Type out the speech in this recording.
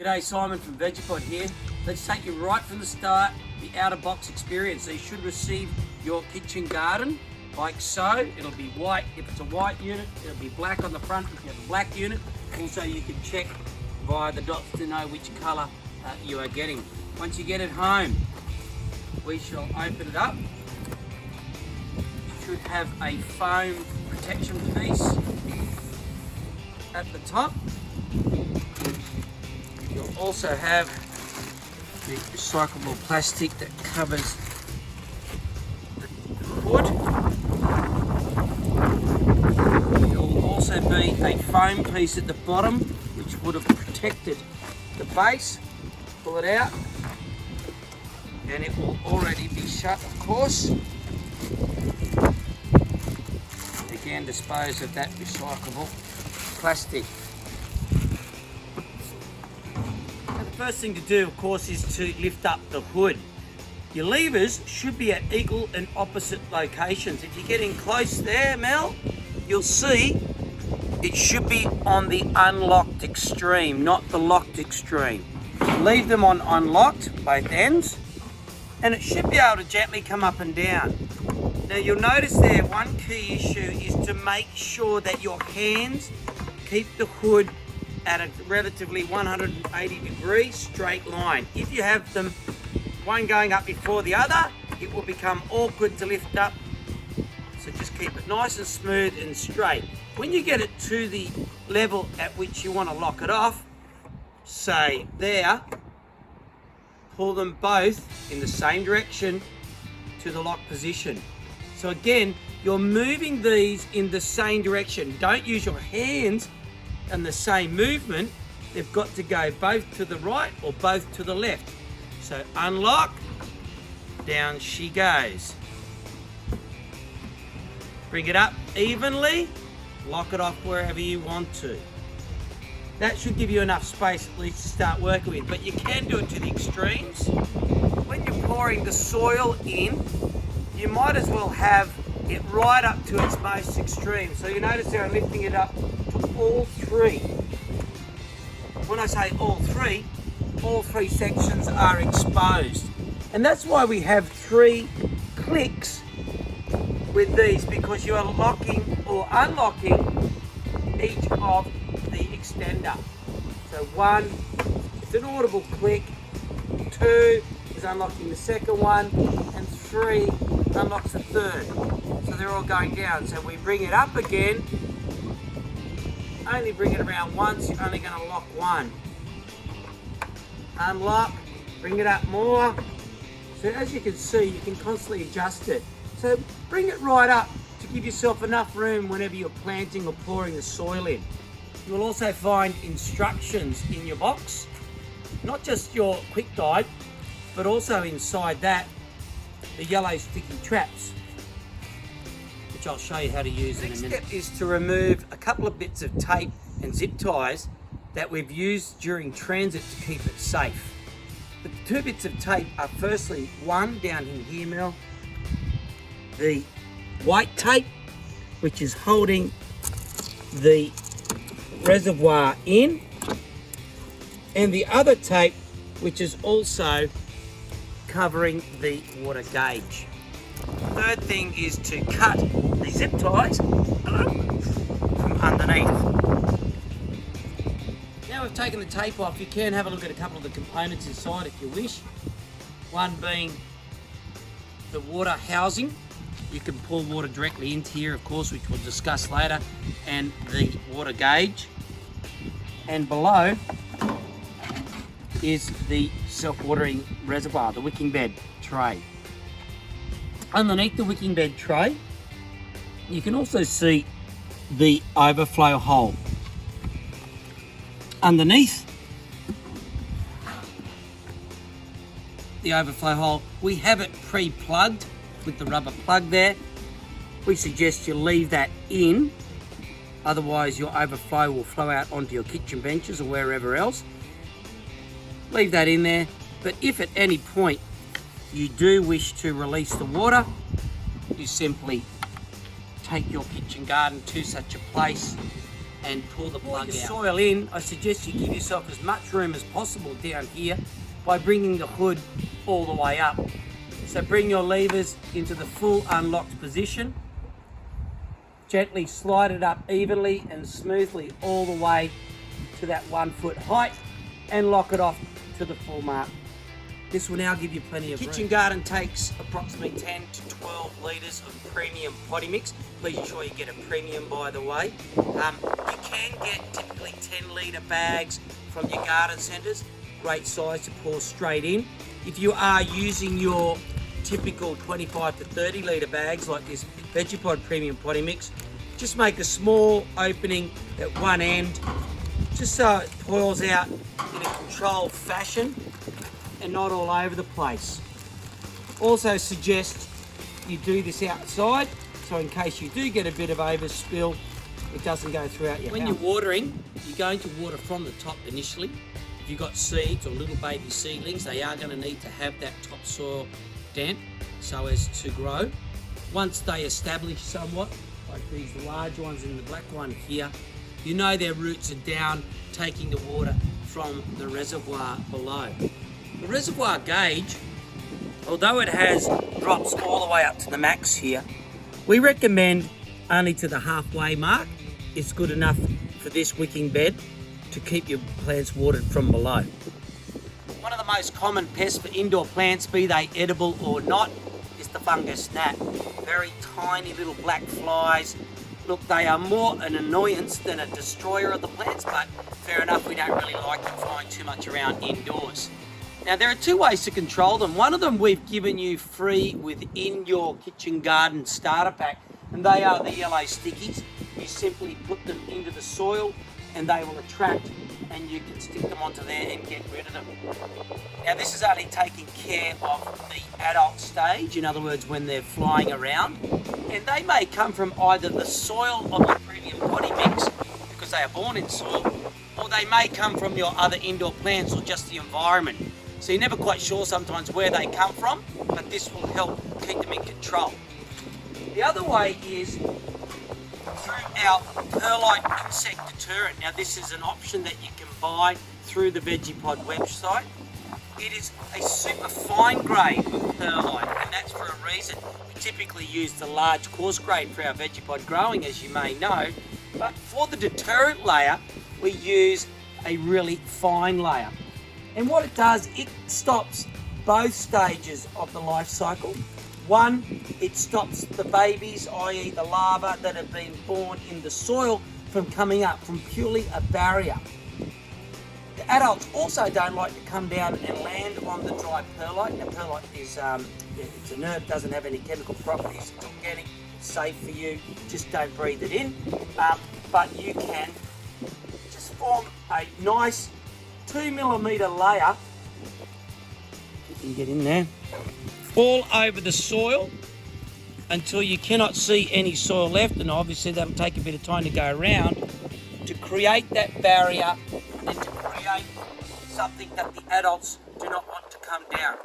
G'day, Simon from Vegapod here. Let's take you right from the start, the out of box experience. So you should receive your kitchen garden like so. It'll be white if it's a white unit, it'll be black on the front if you have a black unit. Also you can check via the dots to know which colour you are getting. Once you get it home, we shall open it up. You should have a foam protection piece at the top. You'll also have the recyclable plastic that covers the hood. There will also be a foam piece at the bottom which would have protected the base. Pull it out and it will already be shut, of course. Again, dispose of that recyclable plastic. First thing to do, of course, is to lift up the hood. Your levers should be at equal and opposite locations. If you're getting close there, Mel, you'll see it should be on the unlocked extreme, not the locked extreme. Leave them on unlocked, both ends, and it should be able to gently come up and down. Now you'll notice there, one key issue is to make sure that your hands keep the hood at a relatively 180-degree straight line. If you have them one going up before the other, it will become awkward to lift up. So just keep it nice and smooth and straight. When you get it to the level at which you want to lock it off, say there, pull them both in the same direction to the lock position. So again, you're moving these in the same direction. Don't use your hands and the same movement. They've got to go both to the right or both to the left. So unlock, down she goes. Bring it up evenly, lock it off wherever you want to. That should give you enough space at least to start working with, but you can do it to the extremes. When you're pouring the soil in, you might as well have it right up to its most extreme. So you notice there I'm lifting it up to all three. When I say all three sections are exposed. And that's why we have 3 clicks with these, because you are locking or unlocking each of the extender. So 1, it's an audible click, 2 is unlocking the second one, and 3 unlocks the third. So they're all going down. So we bring it up again, only bring it around once, you're only going to lock 1. Unlock, bring it up more. So as you can see, you can constantly adjust it. So bring it right up to give yourself enough room whenever you're planting or pouring the soil in. You will also find instructions in your box, not just your quick guide, but also inside that, the yellow sticky traps, which I'll show you how to use in a minute. The next step is to remove a couple of bits of tape and zip ties that we've used during transit to keep it safe. The 2 bits of tape are firstly, one down in here, Mel, the white tape, which is holding the reservoir in, and the other tape, which is also covering the water gauge. Third thing is to cut the zip ties from underneath. Now we've taken the tape off, you can have a look at a couple of the components inside if you wish. One being the water housing. You can pour water directly into here, of course, which we'll discuss later, and the water gauge. And below is the self-watering reservoir, the wicking bed tray. Underneath the wicking bed tray, you can also see the overflow hole. Underneath the overflow hole, we have it pre-plugged with the rubber plug there. We suggest you leave that in, otherwise your overflow will flow out onto your kitchen benches or wherever else. Leave that in there, but if at any point you do wish to release the water, you simply take your kitchen garden to such a place and pull the plug Before you out. soil in, I suggest you give yourself as much room as possible down here by bringing the hood all the way up. So bring your levers into the full unlocked position. Gently slide it up evenly and smoothly all the way to that 1 foot height and lock it off to the full mark. This will now give you plenty of room. Kitchen garden takes approximately 10 to 12 litres of premium potty mix. Please ensure you get a premium, by the way. You can get typically 10 litre bags from your garden centres. Great size to pour straight in. If you are using your typical 25 to 30 litre bags like this Vegepod Premium Potty Mix, just make a small opening at one end, just so it pours out in a controlled fashion and not all over the place. Also suggest you do this outside, so in case you do get a bit of overspill, it doesn't go throughout your house. When you're watering, you're going to water from the top initially. If you've got seeds or little baby seedlings, they are going to need to have that topsoil damp so as to grow. Once they establish somewhat, like these large ones and the black one here, you know their roots are down, taking the water from the reservoir below. The reservoir gauge, although it has drops all the way up to the max here, we recommend only to the halfway mark. It's good enough for this wicking bed to keep your plants watered from below. One of the most common pests for indoor plants, be they edible or not, is the fungus gnat. Very tiny little black flies. Look, they are more an annoyance than a destroyer of the plants, but fair enough, we don't really like them flying too much around indoors. Now, there are two ways to control them. One of them we've given you free within your kitchen garden starter pack, and they are the yellow stickies. You simply put them into the soil and they will attract, and you can stick them onto there and get rid of them. Now, this is only taking care of the adult stage, in other words, when they're flying around, and they may come from either the soil of the premium potty mix, because they are born in soil, or they may come from your other indoor plants or just the environment. So you're never quite sure sometimes where they come from, but this will help keep them in control. The other way is through our perlite insect deterrent. Now, this is an option that you can buy through the Vegepod website. It is a super fine grade of perlite, and that's for a reason. We typically use the large coarse grade for our Vegepod growing, as you may know, but for the deterrent layer, we use a really fine layer. And what it does, it stops both stages of the life cycle. One, it stops the babies, i.e. the larvae that have been born in the soil, from coming up, from purely a barrier. The adults also don't like to come down and land on the dry perlite. Now, perlite is it's inert, doesn't have any chemical properties, it's organic, it's safe for you, just don't breathe it in. But you can just form a nice 2mm layer, you can get in there, all over the soil until you cannot see any soil left, and obviously that'll take a bit of time to go around to create that barrier and to create something that the adults do not want to come down.